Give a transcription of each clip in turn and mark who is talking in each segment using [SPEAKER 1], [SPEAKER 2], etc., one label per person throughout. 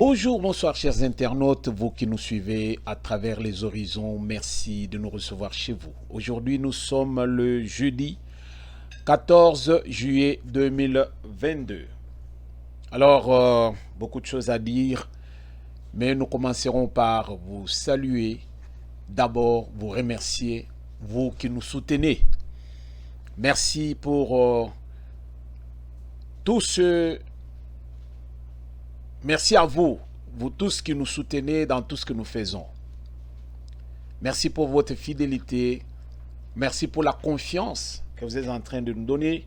[SPEAKER 1] Bonjour, bonsoir chers internautes, vous qui nous suivez à travers les horizons, merci de nous recevoir chez vous. Aujourd'hui nous sommes le jeudi 14 juillet 2022. Alors, beaucoup de choses à dire, mais nous commencerons par vous saluer, d'abord vous remercier, vous qui nous soutenez. Merci pour tout ce... Merci à vous, vous tous qui nous soutenez dans tout ce que nous faisons. Merci pour votre fidélité. Merci pour la confiance que vous êtes en train de nous donner.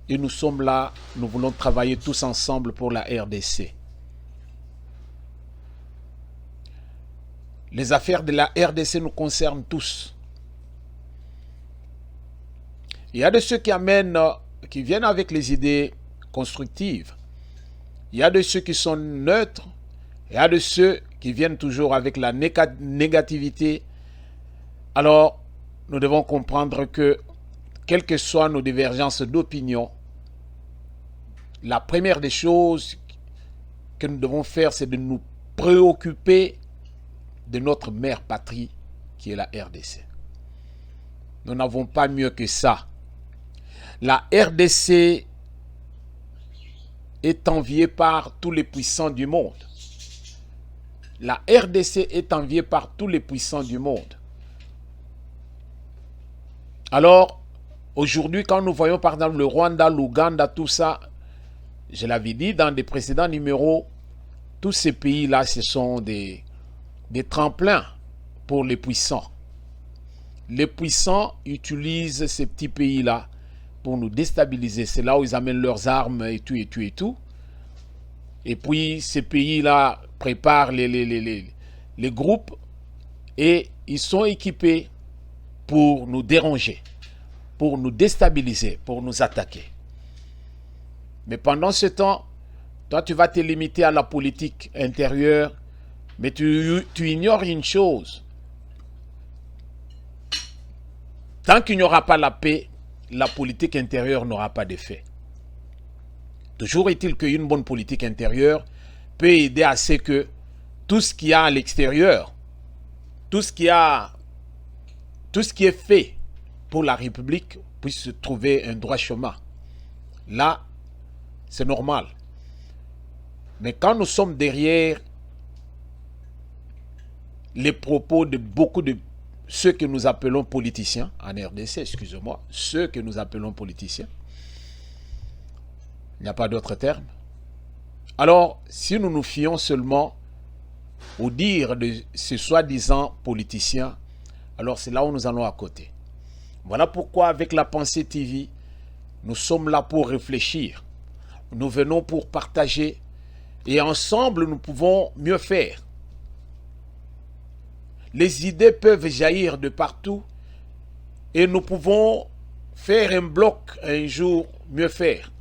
[SPEAKER 1] Et nous sommes là, nous voulons travailler tous ensemble pour la RDC. Les affaires de la RDC nous concernent tous. Il y a de ceux qui viennent avec les idées constructives. Il y a de ceux qui sont neutres, il y a de ceux qui viennent toujours avec la négativité. Alors, nous devons comprendre que, quelles que soient nos divergences d'opinion, la première des choses que nous devons faire, c'est de nous préoccuper de notre mère patrie, qui est la RDC. Nous n'avons pas mieux que ça. La RDC est enviée par tous les puissants du monde. La RDC est enviée par tous les puissants du monde. Alors, aujourd'hui, quand nous voyons par exemple le Rwanda, l'Ouganda, tout ça, je l'avais dit dans des précédents numéros, tous ces pays-là, ce sont des tremplins pour les puissants. Les puissants utilisent ces petits pays-là pour nous déstabiliser. C'est là où ils amènent leurs armes et tout, et tout, et tout. Et puis, ces pays-là préparent les groupes et ils sont équipés pour nous déranger, pour nous déstabiliser, pour nous attaquer. Mais pendant ce temps, toi, tu vas te limiter à la politique intérieure, mais tu ignores une chose. Tant qu'il n'y aura pas la paix, la politique intérieure n'aura pas d'effet. Toujours est-il qu'une bonne politique intérieure peut aider à ce que tout ce qu'il y a à l'extérieur, tout ce qui est fait pour la République puisse trouver un droit chemin. Là, c'est normal. Mais quand nous sommes derrière les propos de beaucoup de ceux que nous appelons politiciens, en RDC, excusez-moi, ceux que nous appelons politiciens, il n'y a pas d'autre terme. Alors, si nous nous fions seulement au dire de ces soi-disant politiciens, alors c'est là où nous allons à côté. Voilà pourquoi avec la Pensée TV, nous sommes là pour réfléchir. Nous venons pour partager et ensemble nous pouvons mieux faire. Les idées peuvent jaillir de partout et nous pouvons faire un bloc un jour, mieux faire.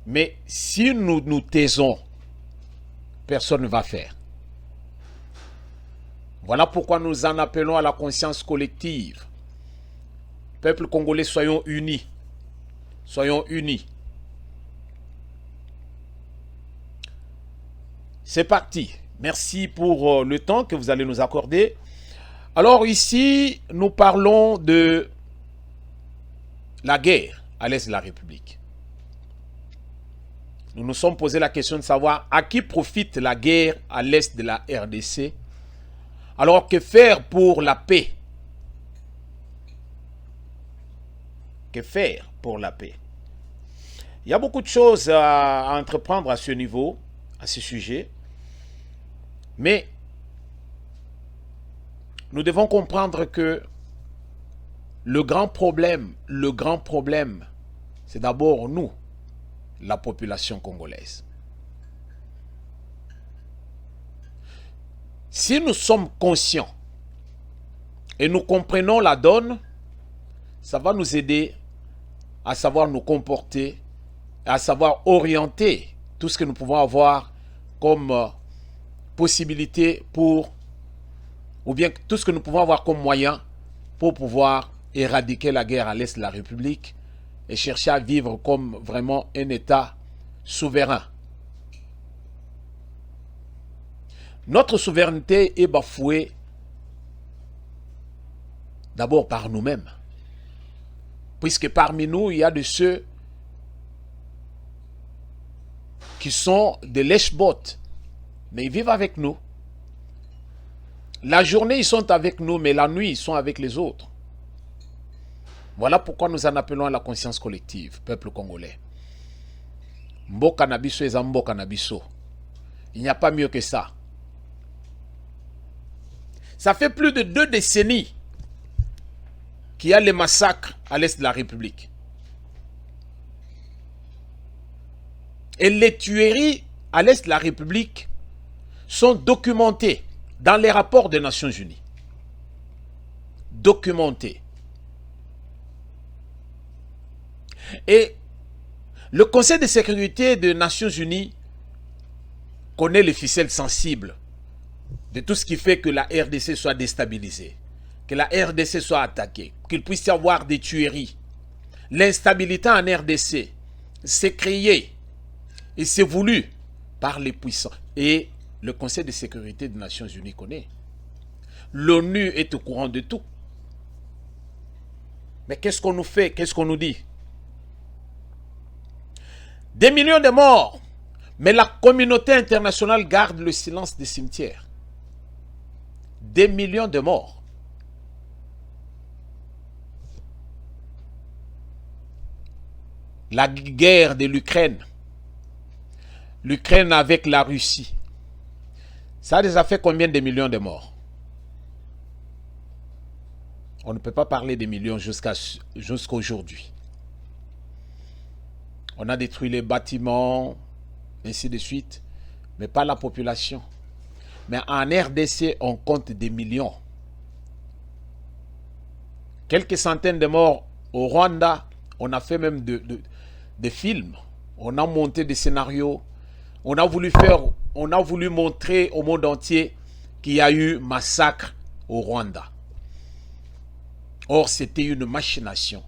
[SPEAKER 1] Mais si nous nous taisons, personne ne va faire. Voilà pourquoi nous en appelons à la conscience collective. Peuple congolais, soyons unis. Soyons unis. C'est parti. Merci pour le temps que vous allez nous accorder. Alors ici, nous parlons de la guerre à l'est de la République. Nous nous sommes posé la question de savoir à qui profite la guerre à l'est de la RDC. Alors que faire pour la paix? Que faire pour la paix? Il y a beaucoup de choses à entreprendre à ce niveau, à ce sujet. Mais nous devons comprendre que le grand problème, c'est d'abord nous, la population congolaise. Si nous sommes conscients et nous comprenons la donne, ça va nous aider à savoir nous comporter, à savoir orienter tout ce que nous pouvons avoir comme possibilité pour, ou bien tout ce que nous pouvons avoir comme moyen pour pouvoir éradiquer la guerre à l'est de la République et chercher à vivre comme vraiment un État souverain. Notre souveraineté est bafouée d'abord par nous-mêmes. Puisque parmi nous, il y a de ceux qui sont des lèche-bottes, mais ils vivent avec nous. La journée, ils sont avec nous, mais la nuit, ils sont avec les autres. Voilà pourquoi nous en appelons à la conscience collective, peuple congolais. Mboka nabiso eza mboka nabiso. Il n'y a pas mieux que ça. Ça fait plus de 2 décennies qu'il y a les massacres à l'est de la République. Et les tueries à l'est de la République sont documentées dans les rapports des Nations Unies. Documentées. Et le Conseil de sécurité des Nations Unies connaît les ficelles sensibles de tout ce qui fait que la RDC soit déstabilisée, que la RDC soit attaquée, qu'il puisse y avoir des tueries. L'instabilité en RDC s'est créée et c'est voulu par les puissants. Et le Conseil de sécurité des Nations Unies connaît. L'ONU est au courant de tout. Mais qu'est-ce qu'on nous fait? Qu'est-ce qu'on nous dit? Des millions de morts, mais la communauté internationale garde le silence des cimetières. Des millions de morts. La guerre de l'Ukraine. L'Ukraine avec la Russie. Ça a déjà fait combien de millions de morts? On ne peut pas parler des millions jusqu'à aujourd'hui. On a détruit les bâtiments, ainsi de suite, mais pas la population. Mais en RDC, on compte des millions. Quelques centaines de morts au Rwanda. On a fait même des films. On a monté des scénarios. On a voulu montrer au monde entier qu'il y a eu massacre au Rwanda. Or, c'était une machination.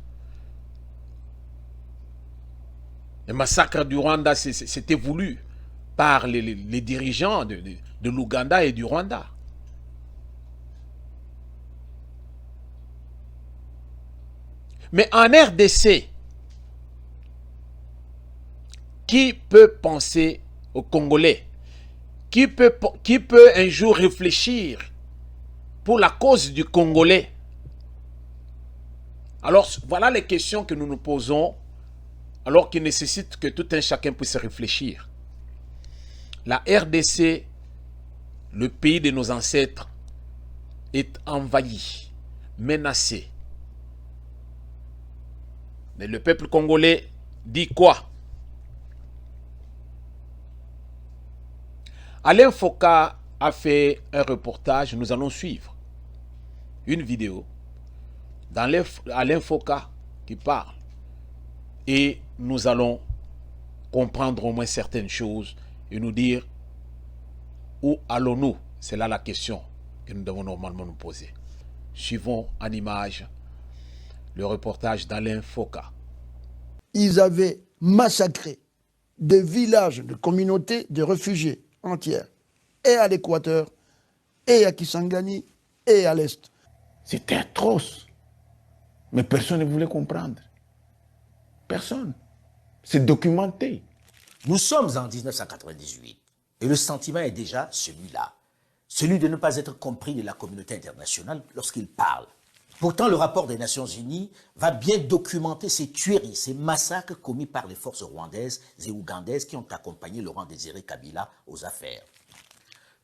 [SPEAKER 1] Le massacre du Rwanda, c'était voulu par les dirigeants de l'Ouganda et du Rwanda. Mais en RDC, qui peut penser aux Congolais? Qui peut un jour réfléchir pour la cause du Congolais? Alors, voilà les questions que nous nous posons, alors qu'il nécessite que tout un chacun puisse réfléchir. La RDC, le pays de nos ancêtres, est envahi, menacé. Mais le peuple congolais dit quoi? Alain Foka a fait un reportage, nous allons suivre une vidéo d'Alain Foka qui parle. Et nous allons comprendre au moins certaines choses et nous dire où allons-nous? C'est là la question que nous devons normalement nous poser. Suivons en image le reportage d'Alain Foka.
[SPEAKER 2] Ils avaient massacré des villages, de communautés de réfugiés entières, et à l'Équateur, et à Kisangani, et à l'Est.
[SPEAKER 3] C'était atroce. Mais personne ne voulait comprendre. Personne. C'est documenté.
[SPEAKER 4] Nous sommes en 1998 et le sentiment est déjà celui-là. Celui de ne pas être compris de la communauté internationale lorsqu'il parle. Pourtant, le rapport des Nations Unies va bien documenter ces tueries, ces massacres commis par les forces rwandaises et ougandaises qui ont accompagné Laurent Désiré Kabila aux affaires.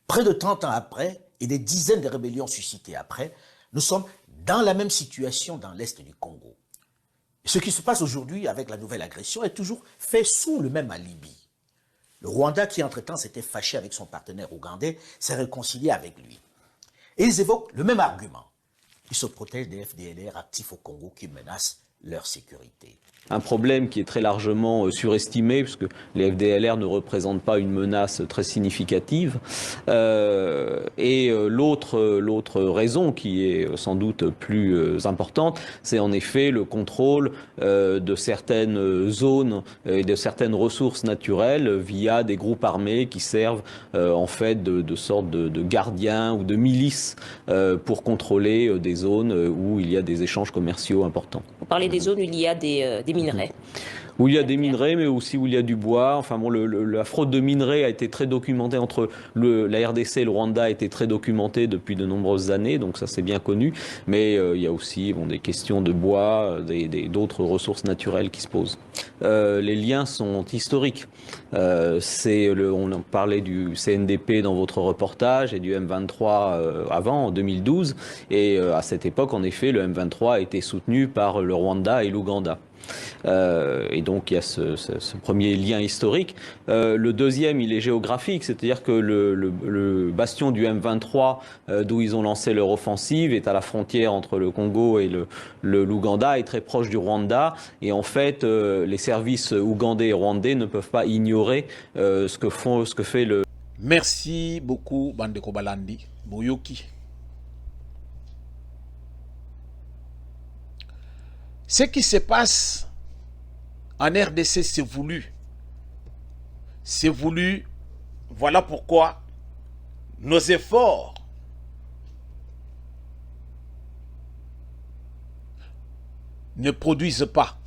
[SPEAKER 4] Près de 30 ans après, et des dizaines de rébellions suscitées après, nous sommes dans la même situation dans l'Est du Congo. Ce qui se passe aujourd'hui avec la nouvelle agression est toujours fait sous le même alibi. Le Rwanda, qui entre-temps s'était fâché avec son partenaire ougandais, s'est réconcilié avec lui. Et ils évoquent le même argument. Ils se protègent des FDLR actifs au Congo qui menacent leur sécurité.
[SPEAKER 5] Un problème qui est très largement surestimé, puisque les FDLR ne représentent pas une menace très significative. L'autre raison, qui est sans doute plus importante, c'est en effet le contrôle de certaines zones et de certaines ressources naturelles via des groupes armés qui servent en fait de sorte de gardiens ou de milices pour contrôler des zones où il y a des échanges commerciaux importants.
[SPEAKER 6] Vous parlez des zones où il y a des minerais.
[SPEAKER 5] Où il y a des minerais, mais aussi où il y a du bois. Enfin bon, la fraude de minerais a été très documentée entre la RDC et le Rwanda, a été très documentée depuis de nombreuses années, donc ça c'est bien connu. Mais il y a aussi des questions de bois, d'autres ressources naturelles qui se posent. Les liens sont historiques. On parlait du CNDP dans votre reportage et du M23 avant, en 2012. Et à cette époque, en effet, le M23 a été soutenu par le Rwanda et l'Ouganda. Et donc il y a ce premier lien historique. Le deuxième, il est géographique, c'est-à-dire que le bastion du M23, d'où ils ont lancé leur offensive, est à la frontière entre le Congo et l'Ouganda, est très proche du Rwanda. Et en fait, les services ougandais et rwandais ne peuvent pas ignorer ce que fait le...
[SPEAKER 1] Merci beaucoup, Bandeko Balandi, Boyoki. Ce qui se passe en RDC, c'est voulu. C'est voulu. Voilà pourquoi nos efforts ne produisent pas.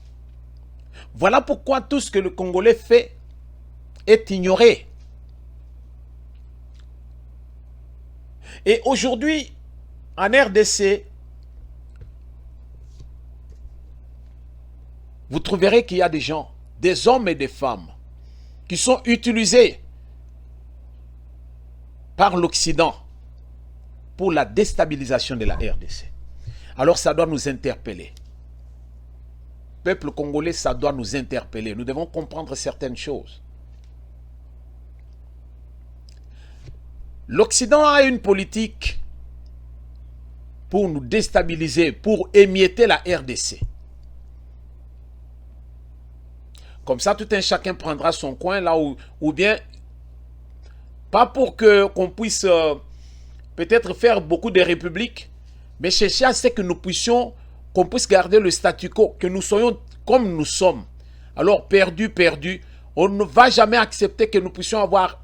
[SPEAKER 1] Voilà pourquoi tout ce que le Congolais fait est ignoré. Et aujourd'hui, en RDC, vous trouverez qu'il y a des gens, des hommes et des femmes, qui sont utilisés par l'Occident pour la déstabilisation de la RDC. Alors ça doit nous interpeller. Peuple congolais, ça doit nous interpeller. Nous devons comprendre certaines choses. L'Occident a une politique pour nous déstabiliser, pour émietter la RDC. Comme ça, tout un chacun prendra son coin là ou bien, pas pour qu'on puisse peut-être faire beaucoup de républiques, mais chercher à ce que nous puissions, qu'on puisse garder le statu quo, que nous soyons comme nous sommes. Alors, perdu, on ne va jamais accepter que nous puissions avoir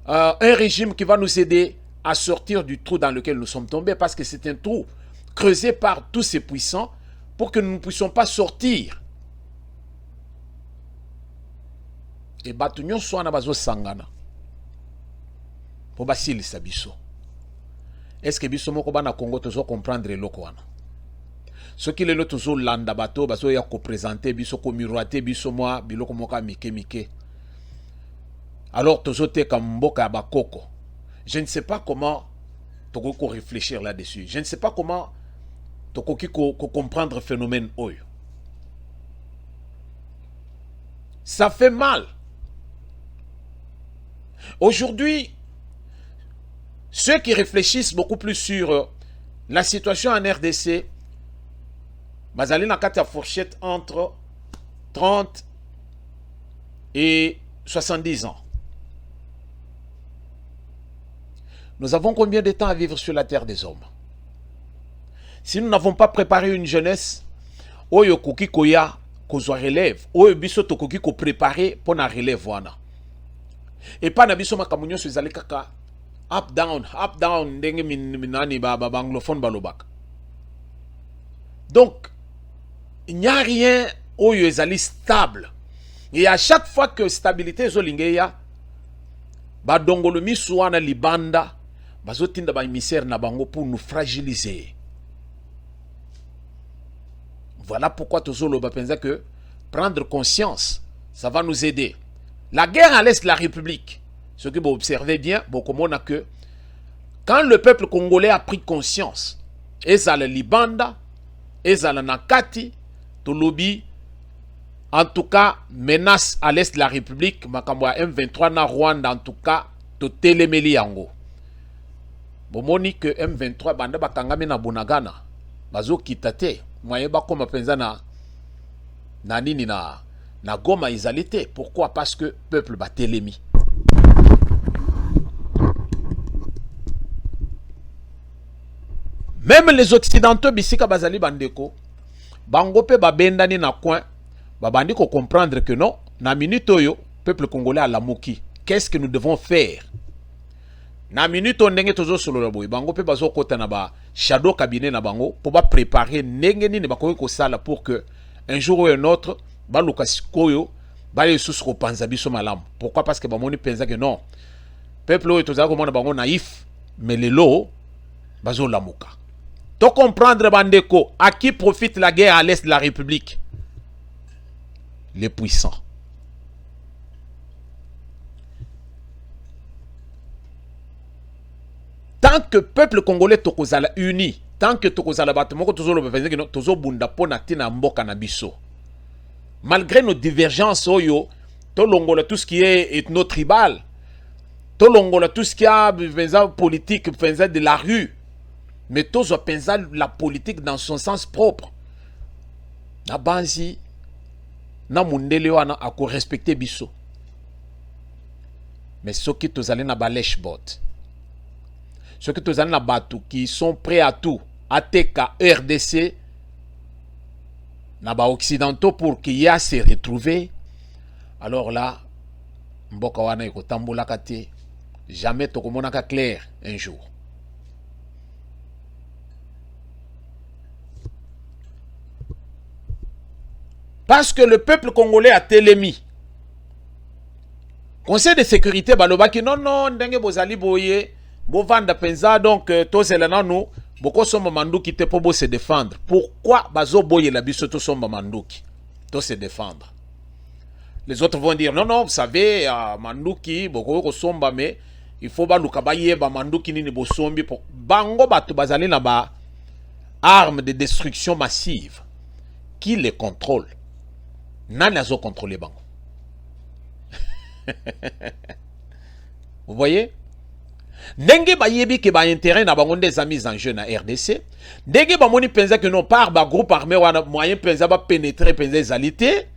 [SPEAKER 1] un régime qui va nous aider à sortir du trou dans lequel nous sommes tombés, parce que c'est un trou creusé par tous ces puissants pour que nous ne puissions pas sortir. Et batunyo soit na bazo sangana pour basilisa biso. Est-ce que biso moko bana Congo tozo comprendre eloko wana? Ce qui lelo tozo landa bato bazo ya ko présenter biso ko miroiter biso moi biloko moka mike. Alors tozo te kamboka bakoko. Je ne sais pas comment toko ko réfléchir là-dessus. Je ne sais pas comment toko ki ko comprendre le phénomène oyo. Ça fait mal. Aujourd'hui, ceux qui réfléchissent beaucoup plus sur la situation en RDC, bazali na kati ya fourchette entre 30 et 70 ans. Nous avons combien de temps à vivre sur la terre des hommes? Si nous n'avons pas préparé une jeunesse, oyo koki koya kozwa relève, oyo biso tokoki ko préparer pour na relève wana. Et pas na biso makamunyo so ezali kaka up down ndenge minani ba anglophone balobaka. Donc il n'y a rien oyo ezali stable. Et à chaque fois que stabilité ezolingeya ba dongolo misu wana libanda bazotinda ba émissaire na bango pour nous fragiliser. Voilà pourquoi tozoloba penza que prendre conscience, ça va nous aider. La guerre à l'est de la République, ce que vous observez bien, beaucoup a que quand le peuple congolais a pris conscience, ezala libanda, ezala nakati, tolobi, en tout cas, menace à l'est de la République, makamwa M23 na Rwanda, en tout cas, to telemeli yango. Bomoni que M23 banda bakangame na Bunagana, bazo kitate, moyen bako mapenza nani na Goma izalité. Pourquoi? Parce que peuple bat télémi. Même les occidentaux bisika bazali bandeko bango pe babendani na coin babandi ko comprendre que non na minute oyo peuple congolais a la mouki. Qu'est-ce que nous devons faire? Na minute ndenge tozo solo la boy bango pe bazo kota na ba shadow cabinet na bango pour ba préparer ndenge nini bakoki ko sala pour que un jour ou un autre ba lukasikoyo ba les sous ko panza biso malam. Pourquoi? Parce que ba moni pensa que non peuple oyo toza ko mona bango naïf mais les lots bazo lamuka. To comprendre bandeko à qui profite la guerre à l'est de la République? Les puissants. Tant que peuple congolais tokozala uni, tant que tokozala batemoko tozolo befenze que tozo bunda pona tina mboka na biso. Malgré nos divergences oyo, to longola tout ce qui est ethno-tribal, to longola tout ce qui est politique, de la rue, mais tozo pensa la politique dans son sens propre. Na banzi na mundele wana ako respecter biso. Mais ceux qui tozali na balèche bot. Ceux qui sont na batu qui sont prêts à tout, ATK, RDC, na ba occidentaux pour qu'il y a se retrouver. Alors là, mboka wana eko tambola kate, jamais tokomonaka clair un jour. Parce que le peuple congolais a télémi. Conseil de sécurité balobaki non non ndenge bozali boye. Bovanda penza donc tozelana nous boko somba manduki te pour se défendre. Pourquoi bazo boye la biso to somba manduki to se défendre? Les autres vont dire non non, vous savez manduki boko ko somba mais il faut ba lukabaye ba manduki nini bo sombi pour bango batu bazali na ba armes de destruction massive. Qui les contrôle? Nani azo contrôler bango? Vous voyez? Ndenge ba yebi ke ba intérêt na bango des amis en jeu na RDC. Ndenge ba moni penza que non par ba groupe armé wana moyen penza ba pénétrer penza ezalité.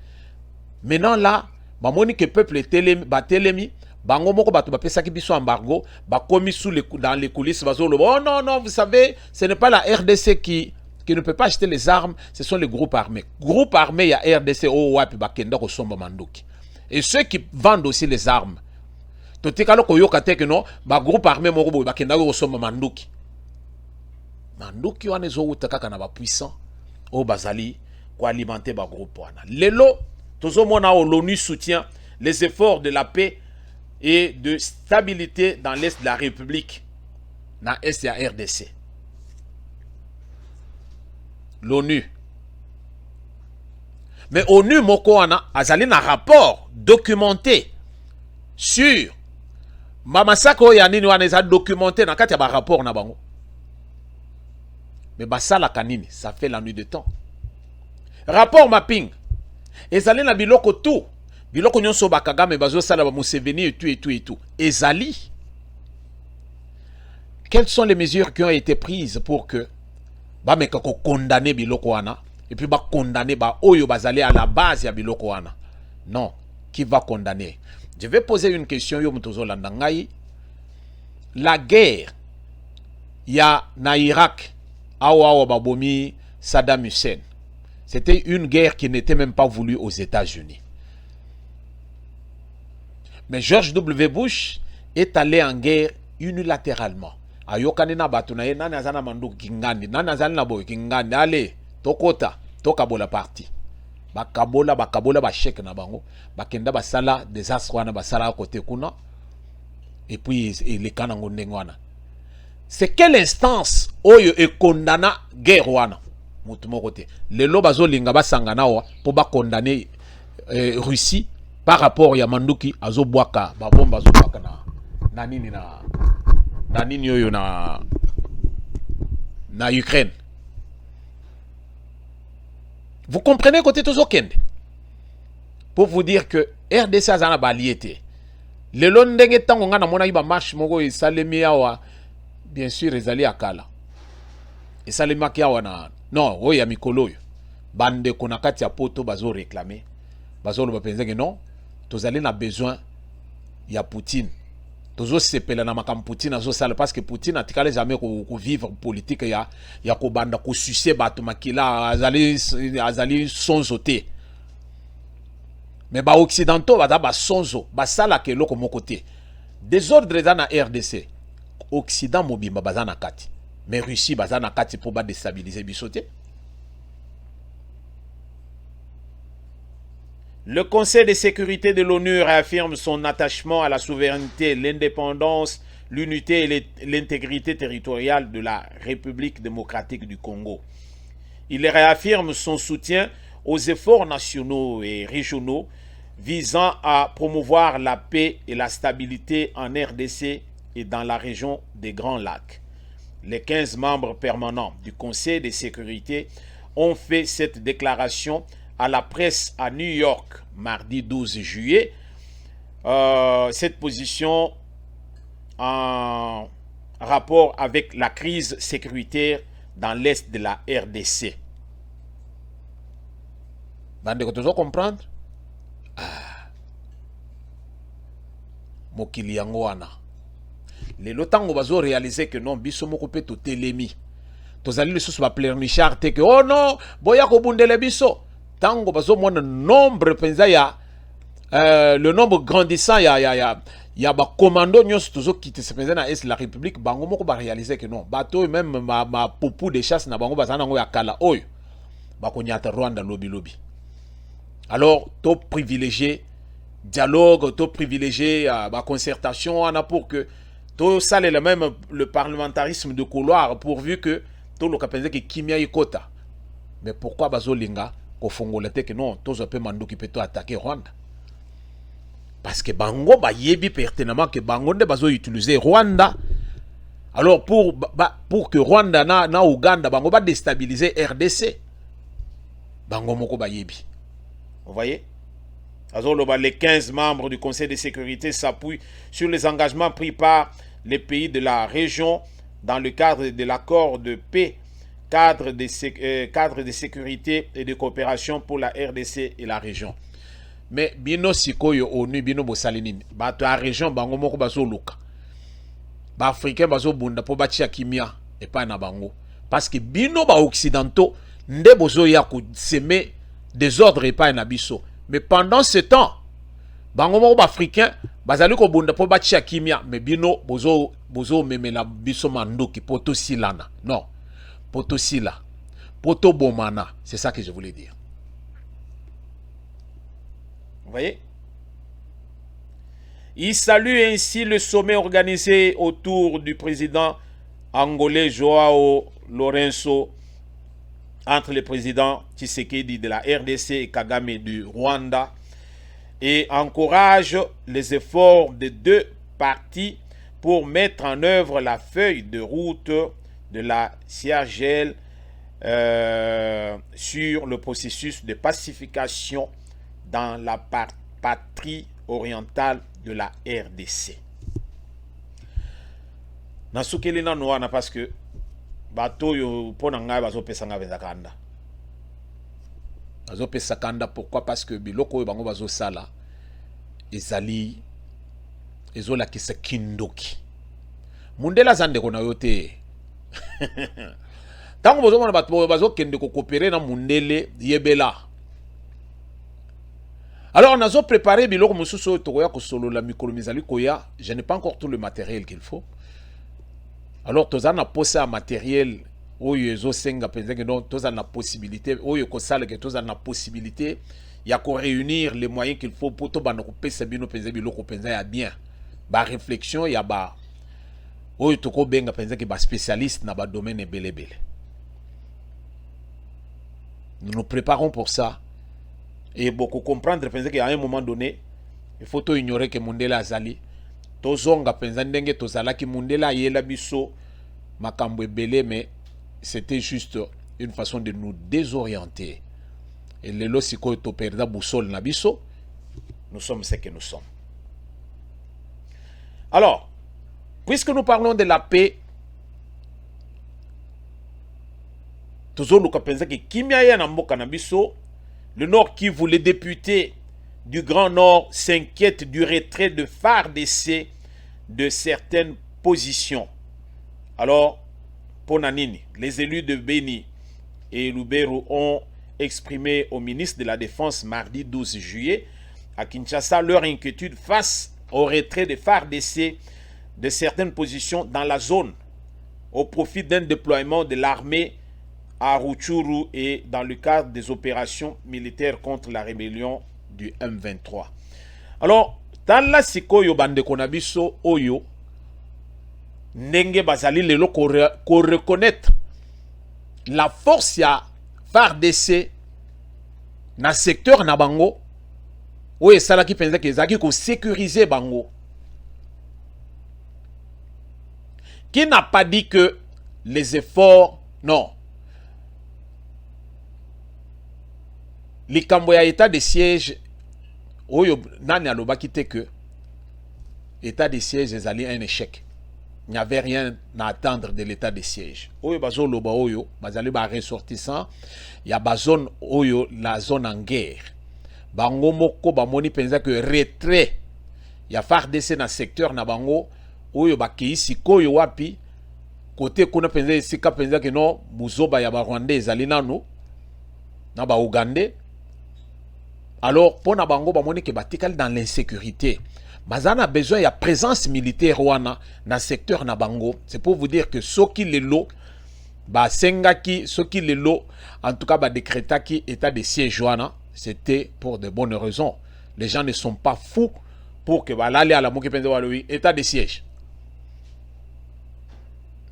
[SPEAKER 1] Maintenant là, ba moni que peuple telemi ba telemi bango moko bato ba pesa ki biso embargo ba komi sous les dans les coulisses bazo le oh non non, vous savez, ce n'est pas la RDC qui ne peut pas acheter les armes, ce sont les groupes armés. Groupes armés, il y a RDC, oh, wapi, bakenda ko somba manduki. Et ceux qui vendent aussi les armes, totikalo ko yokate que non, ba groupe armé moko boy bakenda ko somba manduki. Manduki wana zo utakaka na ba puissant, oh bazali ko alimenter ba groupe wana. Lelo tozo mona l'ONU soutient les efforts de la paix et de stabilité dans l'est de la République. Na est ya RDC. L'ONU. Mais ONU moko wana azali na rapport documenté sur mamasako ya nini wana eza documenté na kati ya ba rapport na bango. Mais basala kanini, ça fait la nuit de temps. Rapport mapping. Ezali na biloko tout. Biloko nyonso bakagame bazo sala ba Museveni et tout. Ezali. Quelles sont les mesures qui ont été prises pour que ba meka ko condamner biloko wana et puis ba condamner ba oyo bazali à la base ya biloko wana? Non, qui va condamner? Je vais poser une question yo mutozo landa ngai. La guerre ya na Irak awa babomi Saddam Hussein. C'était une guerre qui n'était même pas voulue aux États-Unis. Mais George W. Bush est allé en guerre unilatéralement. Ayokani na batu na ye nani azana manduki kingandi nani azana na boy kingandi ale tokota tokabola parti bakabola ba chèque na bango bakenda basala désastre wana basala côté kuna et puis les kanango ndengwana. C'est quelle instance oyo e condamna guerre wana mutu moko te lelo bazolinga basangana wa po ba condamner Russie par rapport ya manduki azobwaka ba bomba azobwaka na nini na nini oyo na Ukraine. Vous comprenez côté tozo kende? Pour vous dire que RDC azana baliété. Le londenge tango ngana mona iba marche moko esalemi awa bien sûr ezali akala. Esalemi awa na non oyo ya mikolo oyo. bande konakati ya poto bazo réclamer bazo lo penza que non tozali na besoin ya Poutine tozo sepela na makam Poutine azo sala parce que Poutine atikale jamais ko vivre politique ya ko banda ko sucer bato makila azali sonzo te mais ba occidentaux ba sonzo ba sala ke loko moko te désordre dans la RDC Occident mobimba baza na kati mais Russie baza na kati pour ba déstabiliser biso te. Le Conseil de sécurité de l'ONU réaffirme son attachement à la souveraineté, l'indépendance, l'unité et l'intégrité territoriale de la République démocratique du Congo. Il réaffirme son soutien aux efforts nationaux et régionaux visant à promouvoir la paix et la stabilité en RDC et dans la région des Grands Lacs. Les 15 membres permanents du Conseil de sécurité ont fait cette déclaration à la presse à New York, mardi 12 juillet. Cette position en rapport avec la crise sécuritaire dans l'est de la RDC. Bande ko comprendre? Mokili yango wana. Lelo tango bazo réaliser que non biso moko pe to telemi. Tozali le sous ba pleurnichard te que oh non, boya ko bundele biso. Tango bazo mona nombre penza ya le nombre grandissant ya ba commando nyos tozo quitter se penza na est la République bango moko ba réaliser que non bateau même ma poupou de chasse na bango bazana ngo ya kala oyo ba ko nyata Rwanda lobi. Alors to privilégier dialogue, to privilégier la concertation pour que to sale le même le parlementarisme de couloir pourvu que to lo kapenze que kimia ikota. Mais pourquoi bazolinga ko fongola te que non to zo pe manduki pe to attaquer Rwanda? Parce que bango ba yebi pertinemment que bango ne bazo utiliser Rwanda. Alors pour que Rwanda na Uganda bango ba déstabiliser RDC. Bango moko ba yebi. Vous voyez? Les 15 membres du Conseil de sécurité s'appuient sur les engagements pris par les pays de la région dans le cadre de l'accord de paix, cadre de sécurité et de coopération pour la RDC et la région. Mais bino sikoyo onu bino bosalinini bato a région bango moko bazo luka ba africain bazo bunda po batia kimia et pas na bango parce que bino ba occidentaux nde bozo ya ko semer désordre et pas na biso. Mais pendant ce temps, bango moko ba africain bazali ko bunda po batia kimia mais bino bozo memela biso mandoki poto silana. Non. Poto sila. Poto bomana, c'est ça que je voulais dire. Vous voyez? Il salue ainsi le sommet organisé autour du président angolais Joao Lourenço entre le président Tshisekedi de la RDC et Kagame du Rwanda et encourage les efforts des deux parties pour mettre en œuvre la feuille de route de la CIRGL sur le processus de pacification dans la patrie orientale de la RDC. Nasukeli na noana parce que bato yo pona ngai bazo pesa nga benzakanda. Bazo pesa kanda pourquoi? Parce que biloko yo bango bazo sala ezali ezola kisa kindoki. Mundela zande kona yote. Tango bozo mona bato bazo kende ko coopérer na mundele yebela. Alors, on a préparé biloko mususu tokoya ko solo la micro-mizali koya, je n'ai pas encore tout le matériel qu'il faut. Alors, tous on a posé un matériel oyo ezo senga penza que non, tous on a possibilité oyo ko sala que tous on a possibilité ya ko réunir les moyens qu'il faut pour to bana ko pesa bino penza biloko penza ya bien. Ba réflexion ya ba oyo toko benga penza que ba spécialiste na ba domaine belebele. Nous nous préparons pour ça. Et beaucoup comprendre qu'à un moment donné, il faut tout ignorer que Mundela azali. Tozonga penza ndenge tozala ki Mundela yela biso makambo ebele, mais c'était juste une façon de nous désorienter. Et le losiko to perda boussole na biso, nous sommes ce que nous sommes. Alors, puisque nous parlons de la paix, tozoluka penza ke kimia ya na mboka na biso. Le Nord Kivu, les députés du Grand Nord s'inquiètent du retrait de FARDC de certaines positions. Alors, Ponanini, les élus de Beni et Lubero ont exprimé au ministre de la Défense mardi 12 juillet à Kinshasa leur inquiétude face au retrait de FARDC de certaines positions dans la zone au profit d'un déploiement de l'armée à Rutshuru et dans le cadre des opérations militaires contre la rébellion du M23. Alors, dans la sikoyo bande konabiso oyo ndenge bazali lelo ko reconnaître la force ya FARDC na secteur na bango oyo esalaki penza ke ezalaki ko sécuriser bango. Qui n'a pas dit que les efforts, non. Likambo ya état de siège, oyo nani alobaki te que état de siège ezali un échec. Il n'y avait rien à attendre de l'état de siège. Oyo bazo loba oyo, bazali ba ressortissant, ya ba zone oyo, la zone en guerre. Bango moko ba moni penza que retrait ya FARDC na secteur na bango oyo ba keisi koyo wapi côté kuna penza esika penza que non buzoba ya ba Rwandais ezali nanu na ba Ougandais. Alors, pour na bango, bamoni ke batikali dans l'insécurité. Bazana a besoin de présence militaire wana dans le secteur na bango. C'est pour vous dire que ce qui le lot, sengaki, ce qui le lot, en tout cas, décrétaki état de siège wana, c'était pour de bonnes raisons. Les gens ne sont pas fous pour que l'aller à la moque état de siège.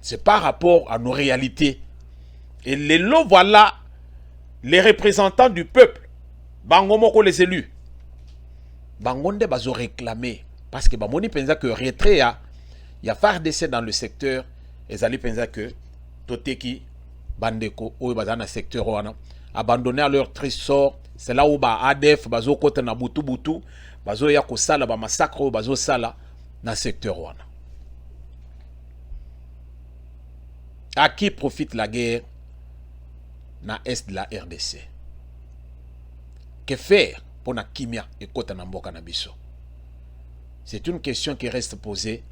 [SPEAKER 1] C'est par rapport à nos réalités. Et les lots, voilà les représentants du peuple. Bango moko les élus. Bangonde bazo réclamé parce que bamoni penza que retrait ya FARDC dans le secteur ezali penza que toteki bandeko oyo bazana secteur wana abandonné à leur triste sort. C'est là où ba ADF bazo kote na butu butu bazo ya ko sala ba massacre bazo sala na secteur wana. À qui profite la guerre na est de la RDC? Que faire pour na kimia et kota na mboka na biso? C'est une question qui reste posée.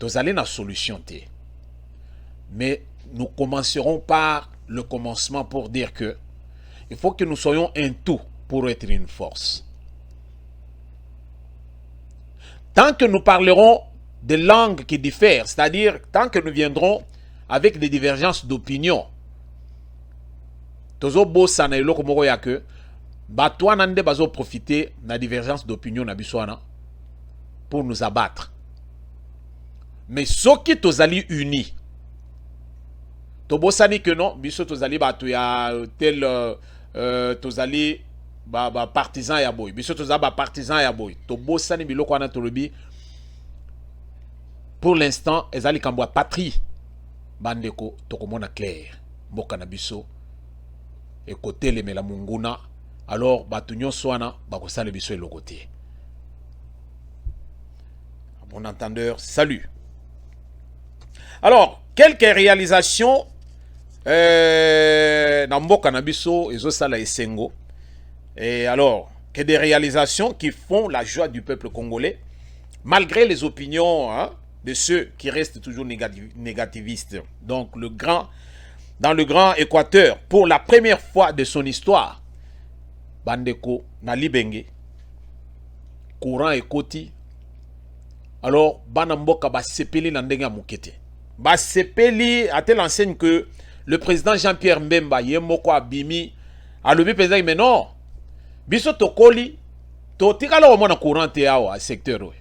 [SPEAKER 1] Nous allons na solution té. Mais nous commencerons par le commencement pour dire que il faut que nous soyons un tout pour être une force. Tant que nous parlerons des langues qui diffèrent, c'est-à-dire tant que nous viendrons avec des divergences d'opinion, tozo bossa na eloko moko ya que batwa nande bazo profiter na divergence d'opinion na biswana pour nous abattre. Mais ceux qui tozali unis, tobosani que non, biso tozali batu ya tel tozali ba partisan ya boy, biso tozali ba partisan ya boy, tobosani biloko wana tolobi. Pour l'instant, ezali kambwa patrie bandeko tokomona clair mboka na biso et côté le mela munguna. Alors, batunyo soana, bakosale biso et côté. Bon entendeur, salut. Alors, quelques réalisations dans Mboka na biso et Zosala et Sengo. Et alors, que des réalisations qui font la joie du peuple congolais, malgré les opinions de ceux qui restent toujours négativistes. Donc, dans le grand Équateur, pour la première fois de son histoire, bandeko na libenge courant ekoti. Alors bana mboka ba sepeli na ndenge ya mukete ba sepeli à telle enseigne que le président Jean-Pierre Mbemba yemoko abimi alobi penza mais non biso tokoli totikala ko mona courant te awa secteur oyo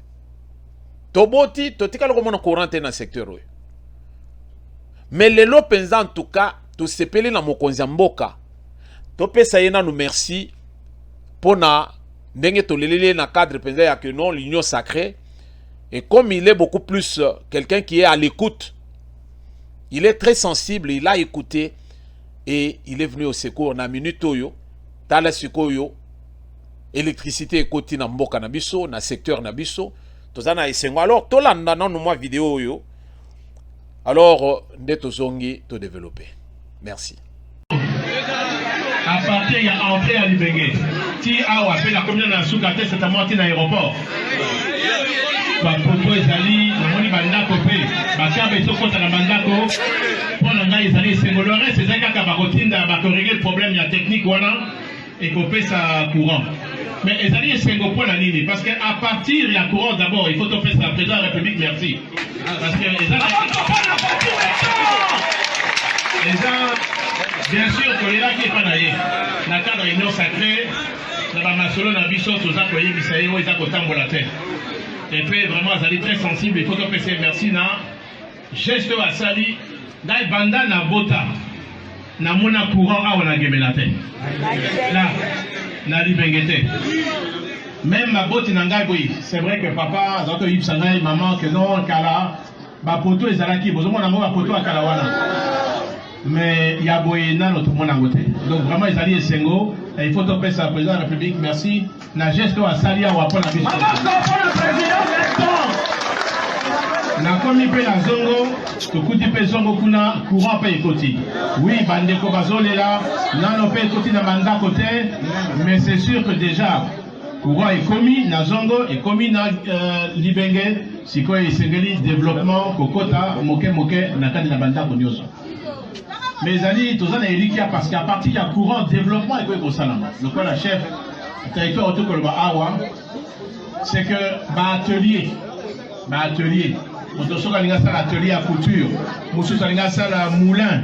[SPEAKER 1] toboti totikala ko mona courant te na secteur oyo mais lelo penza en tout cas to sepeli na mokonzi ya mboka to pesa yena nous merci pona ndenge tolelele na cadre penza ya que non l'union sacrée. Et comme il est beaucoup plus quelqu'un qui est à l'écoute, il est très sensible, il a écouté et il est venu au secours na minute oyo tala sikoyo électricité ekoti na mboka na biso na secteur na biso tozana esengo. Alors tolanda nanu mwa vidéo oyo alors nde tozongi to développer. Merci.
[SPEAKER 7] À partir il y a entrée à Libenge. Si a appelé la commune de Soukate, c'est à moi qui est l'aéroport. Bapoto ezali, namoni bandako pe, bakabe sokota na bandako, pour l'anga ezali sengolore, c'est ça kaka bakotinda bakorégler le problème ya technique wana et couper sa courant. Mais ezali sengo pour la ligne parce que à partir ya courant d'abord, il faut topper sa président de la République, merci. Parce que ezali bien sûr que là qui est pas naïe, na cadre réunion sacrée, na ba masolo na biso toza ko yebisa yo eza kotambola te. Et puis vraiment, ça est très sensible. Il faut que c'est merci na geste à sali. Dai banda na bota na mona courant a on a gemelate. Là, na libengete. Même ma botte n'angai oui. C'est vrai que papa, zato yip sangai, maman que non kala, ba poto ezalaki. Bozomo nango ba poto akala wana. Mais il y a boyena notre monde en côté. Donc vraiment ils allaient sengo. Il faut topper sa président de la République. Merci. Na geste à sali à wapon la biso. Na komi pe na zongo, tokuti pe zongo kuna courant pe ekoti. Oui, bandeko bazolela, nano pe ekoti na manda côté, mais c'est sûr que déjà courant est commis na zongo et commis na libenge, siko esengeli développement kokota moke na kadi na banda konyoso. Mes amis, tous en Elikia parce qu'à partir du courant développement et quoi salama. Le quoi la chef territoire autour de Awa, c'est que atelier, on te souhaite l'atelier à couture, on se souhaite la moulin,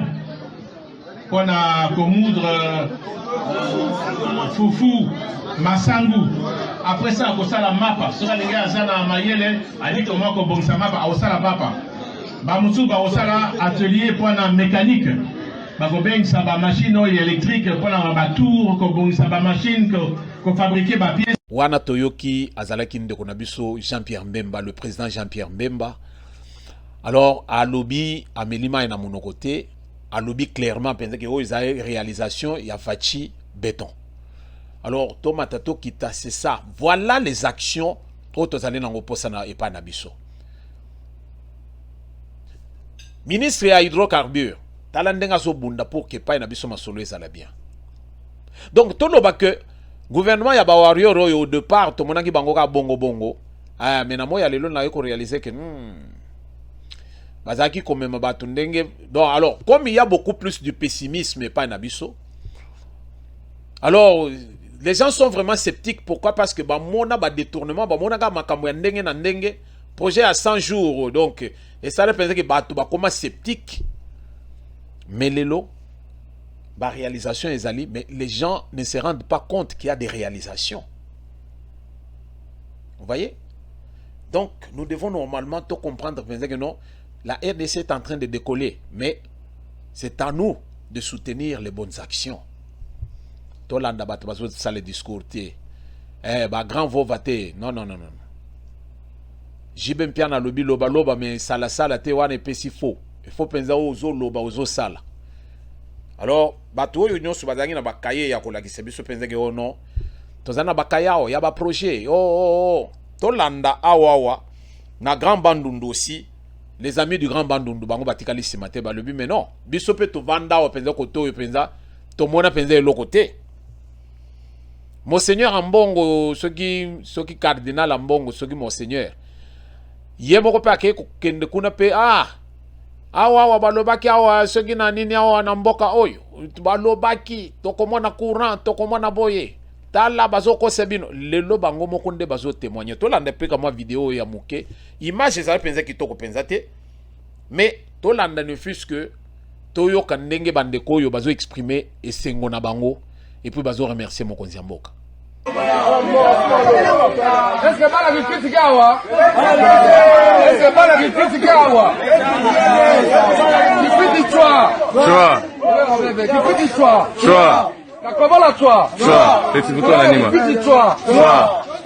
[SPEAKER 7] on a commodre foufou, masangu. Après ça, on a la mapa. Ce que les gars ont mayele, a dit comment on bon sa mapa, on a la papa. Bamusu ba osala atelier pour la mécanique. Bakobeng sa ba machine électrique pour la batour, ko bong sa ba machine ko fabriquer ba pièce.
[SPEAKER 1] Wana Toyoki azalaki ndeko na biso Jean-Pierre Mbemba, le président Jean-Pierre Mbemba. Alors à lobby à Melima et na mon côté, à lobby clairement pensé que ils avaient réalisation il y a fachi béton. Alors Thomas Tato kita c'est ça. Voilà les actions autres allez dans posana et pas na biso. Ministre à hydrocarbures, talandenga so bunda pour que pas na biso masolo ezala bien. Donc tout le que gouvernement ya ba warrior au départ to monaki bango ka bongo ah mais na moya lelo na ko réaliser que bazaki quand même batu ndenge. Donc alors comme il y a beaucoup plus de pessimisme et pas na biso, alors les gens sont vraiment sceptiques. Pourquoi? Parce que ba mona ba détournement ba mona ka makambo ya ndenge na ndenge, projet à 100 jours donc. Et ça représente que bah comment sceptique. Mais l'élo, bah réalisation est allée, mais les gens ne se rendent pas compte qu'il y a des réalisations. Vous voyez? Donc nous devons normalement tout comprendre que non, la RDC est en train de décoller, mais c'est à nous de soutenir les bonnes actions. Tout le monde a ça le discours. Bah grand vote. Non. Jibem piana lobi loba mais sala te wana pesi faux. Il faut penser aux loba aux sala. Alors bato yo nyonso bazangi na bakaye ya kolakisa biso penza ke ono. Tozana bakaya o ya ba projet. To landa awa na grand bandundu aussi. Les amis du grand bandundu bango batikali simate ba lobi mais non. Biso pe to vanda o penza ko to yo penza to mona penza lo côté. Monseigneur Ambongo soki cardinal Ambongo soki monseigneur yemo ko pa ke kende kuna pe awa balobaki awa soki na nini awa na mboka oyo balobaki tokomona courant tokomona boye tala bazoko sebino lelo bango moko nde bazo témoigner to landa pe kama vidéo ya muke image ça penza kitoko penza te mais to landa ne fût que toyo kandenge bandeko oyo bazo exprimer esengo na bango et puis bazo remercier mokonzi ya mboka.
[SPEAKER 8] Est-ce que pas la victime Gawa? Est-ce que pas la victime Gawa? Victime Choa. Victime Choa. Kakobola Choa.
[SPEAKER 9] Eti buto na nima.
[SPEAKER 8] Victime Choa.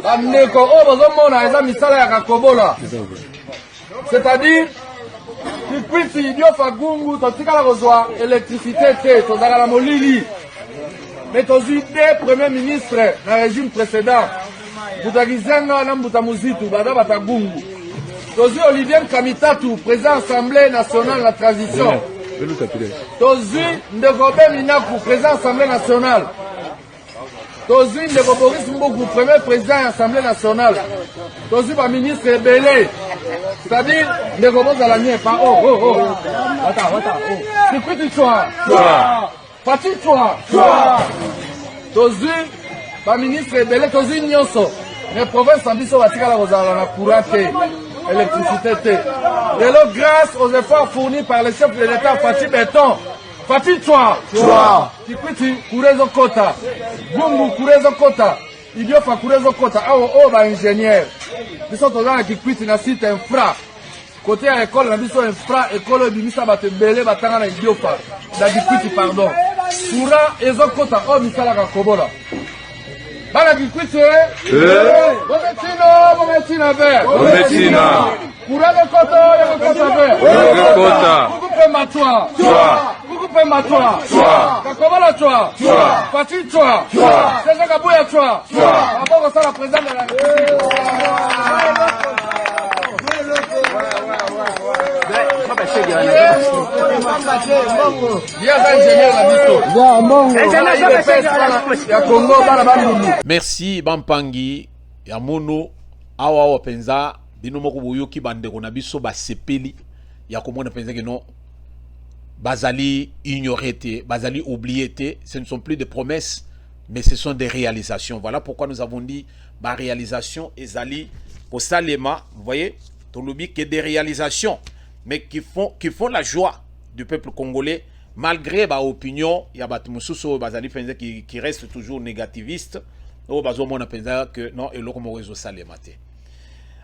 [SPEAKER 8] Amneko o bazomona eza misala ya kakobola. C'est-à-dire victime idio fagungu totikala kozwa électricité te tozala na molili. Mais tozi deux premiers ministres dans le régime précédent. Boutakizenga na Mbutamuzitu, Bada Batagungu. Tozi Olivier Kamitatu, président de l'Assemblée nationale de la transition. tozwi ndeko Minaku président Assemblée nationale, tozwi ndeko Boris Mbuku premier président de l'Assemblée nationale, tozwi ba ministre ebele, c'est-à-dire ndeko Bozalanye pas attends Kikwiti Chwa Fati Chwa tozwi ba ministre ebele, tozwi nyonso mais province en biso batikala kozala na courant te, électricité te. Et là, grâce aux efforts fournis par le chef de l'État Fati Beton, Fati Chwa Kikwiti Kurezo Kota Gungu Kurezo Kota Idiofa Kurezo Kota awo ba ingénieur biso tozala Kikwiti na site infra côté à l'école na biso infra école bimisa bato belé batanga na Idiofa na Kikwiti pardon courant ezo Kota misala ka kobola bana Kikwiti Bometina ver Kurezo Kota yeko Kota ver Kukupe matwa Kukupe matwa Kakobola chwa Fati chwa Sese Kabuya chwa Aboko sala président de la
[SPEAKER 1] Merci Bampangi ya mono awa penza bino moko boyoki bandeko na biso basepeli ya komona penza que non bazali ignoré, bazali oublié, ce ne sont plus des promesses mais ce sont des réalisations. Voilà pourquoi nous avons dit ba réalisation ezali au salema, vous voyez, tolobi que des réalisations mais qui font la joie du peuple congolais malgré ba opinion ya bat mususu bazali penza qui reste toujours négativiste. O bazo mona penza que non eloko mo rezo salema te.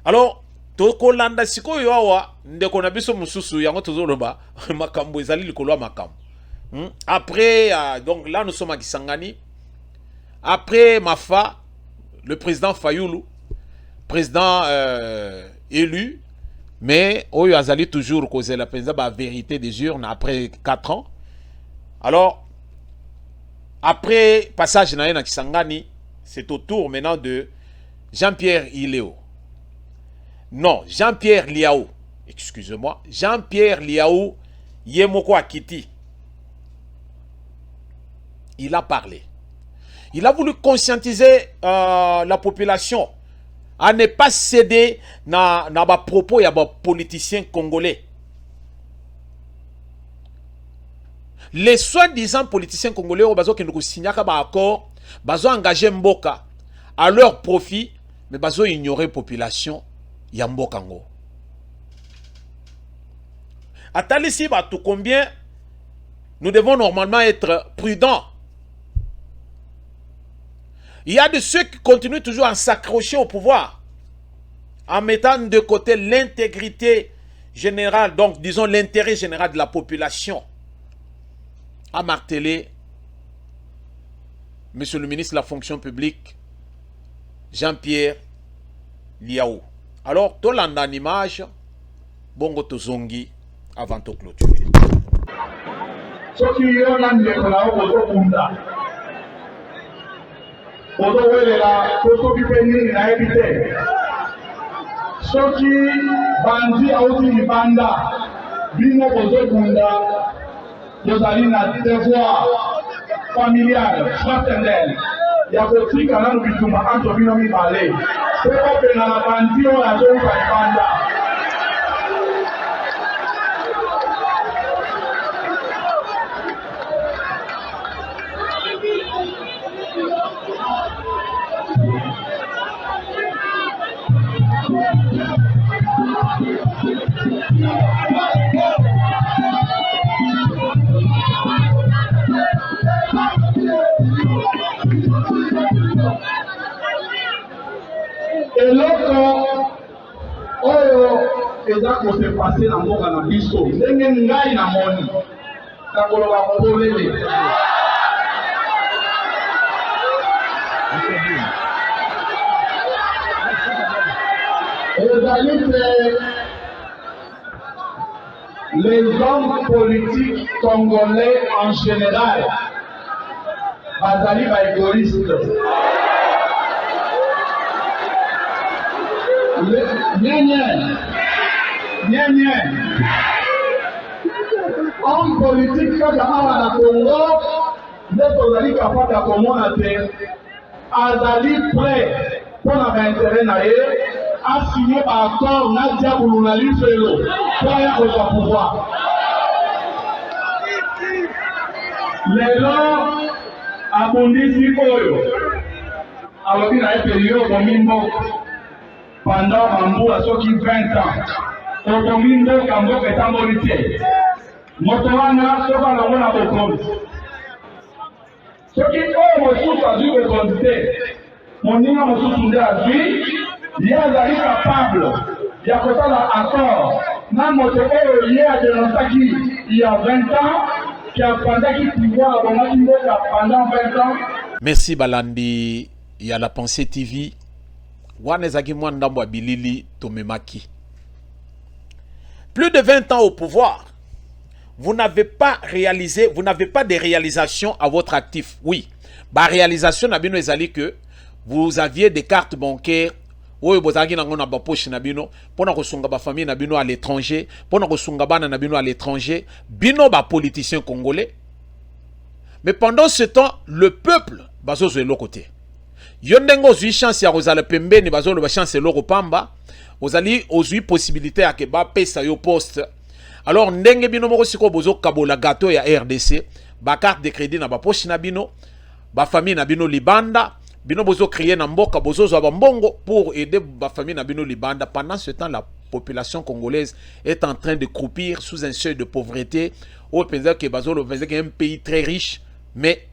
[SPEAKER 1] Alors toko landa sikoyo awa ndeko na biso mususu yango tozoloba makambo ezali likolo makambo. Après donc là nous sommes à Kisangani. Après Mafa, le président Fayoulou, président élu, mais oyo azali toujours causer la penza ba vérité des urnes après 4 ans. Alors après passage na Kisangani, c'est au tour maintenant de Jean-Pierre Iléo. Non, Jean-Pierre Liao. Excusez-moi. Jean-Pierre Liao Yemoko Akiti. Il a parlé. Il a voulu conscientiser la population à ne pas céder na ba propos ya ba politiciens congolais. Les soi-disant politiciens congolais au bazo qui nous signaka ba accord, bazo engagé Mboka à leur profit, mais bazo ignorer population ya Mboka ngo. Atalisi ba tout combien nous devons normalement être prudents. Il y a de ceux qui continuent toujours à s'accrocher au pouvoir en mettant de côté l'intégrité générale, donc disons l'intérêt général de la population. A martelé Monsieur le ministre de la fonction publique, Jean-Pierre Liao. Alors, tout l'an image, bongo tozongi avant de clôturer.
[SPEAKER 9] Soki bandi auti libanda bino bozokunda bozali na devoir familial fraternel ya kotika nanu bituma anto bino mibale po opena na bandi oyo azouka libanda. Eloko oyo eza kose passer na mboka na biso ndenge ngai na moni na koloba polele ezali te les hommes politiques congolais en général bazali ba égoïste. homme politique kaka awa na Congo nde tozali capable ya komona te azali prêt mpo na baintérêt na ye asigné baaccord na diabulu na liselo mpo aya kozwa pouvoir. Lelo abundisi oyo alobi na ye période obomi mboka pendant bambula soki 20 ans obomi mboka etamboli te moto wana soki alongo na bokonzi soki oyo mosusu azwi bokonzi te moninga mosusu nde azwi ye azali capable ya kosala accord na moto oyo ye adenonsaki il y a 20 ans qui apprendaki pouvoir abongaki mboka pendant 20 ans.
[SPEAKER 1] Merci Balandi ya la Pensée TV. Wana ezaki mwa ndambo ya bilili tomemaki. Plus de 20 ans au pouvoir. Vous n'avez pas réalisé, vous n'avez pas de réalisation à votre actif. Oui, la réalisation n'a bien ezali que vous aviez des cartes bancaires. Oyo bozaki nango na ba poche na bino pona kosunga ba famille na bino à l'étranger, pona kosunga bana na bino à l'étranger, bino ba politiciens congolais. Mais pendant ce temps, le peuple bazo zo lokote. Yondengo zui chance ya rozala pembeni bazo lo ba chance loko pamba, ozali ozui possibilité ya ke ba pesa yo poste. Alors ndenge bino moko siko bozo kabola gâteau ya RDC, ba carte de crédit na ba poche na bino, ba famille na bino libanda. Bino bozo créer na mboka bozo zo mbongo pour aider ba famille na bino libanda. Pendant ce temps, la population congolaise est en train de croupir sous un seuil de pauvreté. Au pensa que bazo le pensa que un pays très riche, mais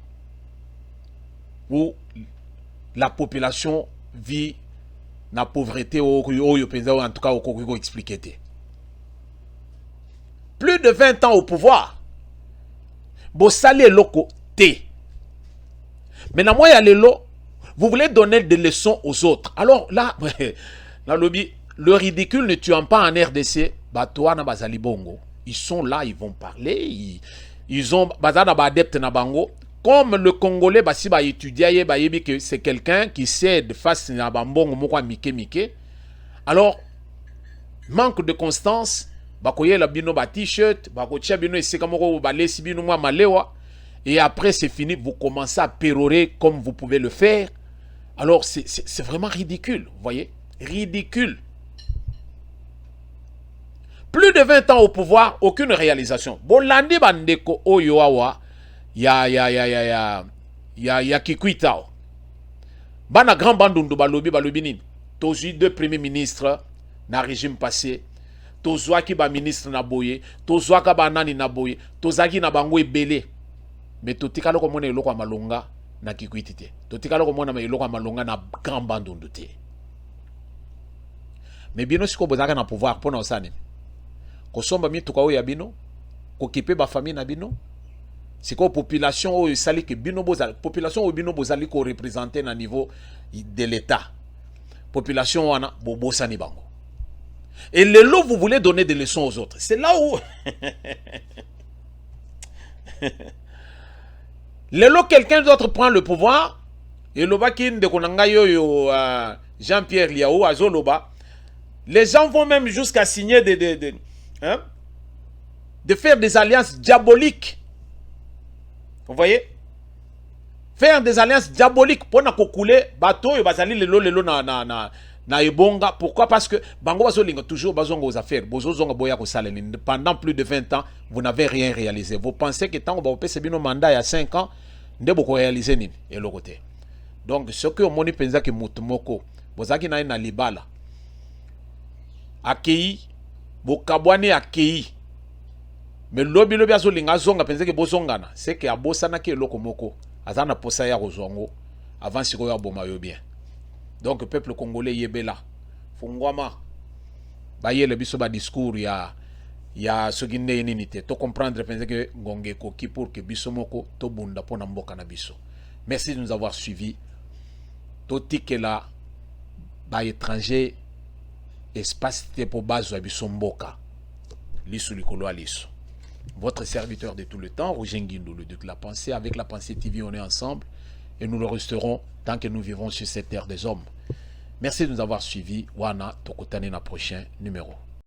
[SPEAKER 1] où la population vit na pauvreté au pensa en tout cas au Congo expliqué. Plus de 20 ans au pouvoir. Bo salé loko té. Mais na moi ya lelo vous voulez donner des leçons aux autres. Alors là, le ridicule ne tuant pas en RDC, Batouana Bazali Bongo. Ils sont là, ils vont parler, ils ont Bazana Badepte Nabango. Comme le Congolais, Basi ba étudier, que c'est quelqu'un qui sait de face na Bambongo Mokwa Mike. Alors, manque de constance, Bakoye la bino ba t-shirt, Bakoche bino Esekamoko Balesi bino mwa malewa. Et après c'est fini, vous commencez à pérorer comme vous pouvez le faire. Alors, c'est vraiment ridicule, vous voyez? Ridicule. Plus de 20 ans au pouvoir, aucune réalisation. Bon, l'andi bandeko oyoawa, ya kikuitao. Bana grand bandundu balobi nini. Tozu deux premiers ministres na régime passé. Tozwa ki ba ministre na boye. Tozwa ka ba nani na boye. Tozaki na bango ebele. Mais totika loko mona eloko malonga. Na kikuitite. Totikala ko mona eloko malonga na grand bandundu te. Mais bino siko bozaka na pouvoir pona osane. Ko somba mituka oyo ya bino, ko kipe ba famille na bino. Siko population oyo sali ke bino bozali, population oyo bino bozali ko représenter na niveau de l'état. Population wana bobosani bango. Et lelo vous voulez donner des leçons aux autres. C'est là où Lelo quelqu'un d'autre prend le pouvoir et l'obakin de Konangayo Jean-Pierre Liao Azoloba, les gens vont même jusqu'à signer de faire des alliances diaboliques. Vous voyez? Faire des alliances diaboliques pour na kokule bateau et bazali lelo na ebonga. Pourquoi? Parce que bango bazolinga toujours bazonga aux affaires. Bozozonga boya ko saleni. Pendant plus de 20 ans, vous n'avez rien réalisé. Vous pensez que tant que vous avez un mandat il y a 5 ans, vous avez réalisé nini et le côté. Donc ce que moni penza que mutumoko, bozaki na na libala. Akei, bokabwane akei. Mais lobi azolinga zonga penza que bozongana, c'est que abosana ke lokomoko, azana posa ya rozongo avant siko ya boma yo bien. Donc le peuple congolais yebela fungwama baye le biso ba discours ya ce qui n'est unité to comprendre penser que ngonge koki pour que biso moko to bunda pona mboka na biso. Merci de nous avoir suivis. To tikela ba étranger espace te pour base ya biso mboka lisu likolo aliso. Votre serviteur de tout le temps, Roger Nguindou, le Duc de la Pensée. Avec la Pensée TV, on est ensemble et nous le resterons tant que nous vivons sur cette terre des hommes. Merci de nous avoir suivis. Wana Tokotane na prochain numéro.